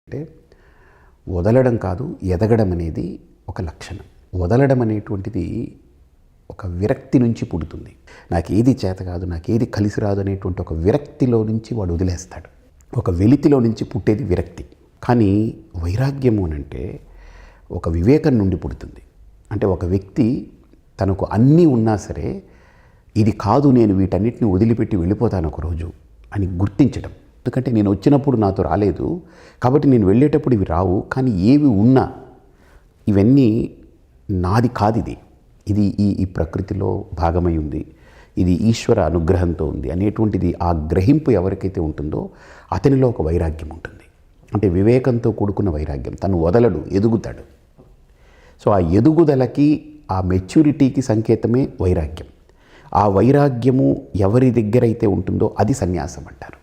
అంటే వదలడం కాదు, ఎదగడం అనేది ఒక లక్షణం. వదలడం అనేటువంటిది ఒక విరక్తి నుంచి పుడుతుంది. నాకేది చేత కాదు, నాకేది కలిసి రాదు అనేటువంటి ఒక విరక్తిలో నుంచి వాడు వదిలేస్తాడు. ఒక వెలితిలో నుంచి పుట్టేది విరక్తి. కానీ వైరాగ్యము అనంటే ఒక వివేకం నుండి పుడుతుంది. అంటే ఒక వ్యక్తి తనకు అన్నీ ఉన్నా సరే ఇది కాదు, నేను వీటన్నిటిని వదిలిపెట్టి వెళ్ళిపోతాను ఒకరోజు అని గుర్తించడం. ఎందుకంటే నేను వచ్చినప్పుడు నాతో రాలేదు, కాబట్టి నేను వెళ్ళేటప్పుడు ఇవి రావు. కానీ ఏవి ఉన్నా ఇవన్నీ నాది కాదు, ఇది ఈ ప్రకృతిలో భాగమై ఉంది, ఇది ఈశ్వర అనుగ్రహంతో ఉంది అనేటువంటిది ఆ గ్రహింపు ఎవరికైతే ఉంటుందో అతనిలో ఒక వైరాగ్యం ఉంటుంది. అంటే వివేకంతో కూడుకున్న వైరాగ్యం. తను వదలడు, ఎదుగుతాడు. సో ఆ ఎదుగుదలకి, ఆ మెచ్యూరిటీకి సంకేతమే వైరాగ్యం. ఆ వైరాగ్యము ఎవరి దగ్గర అయితే ఉంటుందో అది సన్యాసం అంటారు.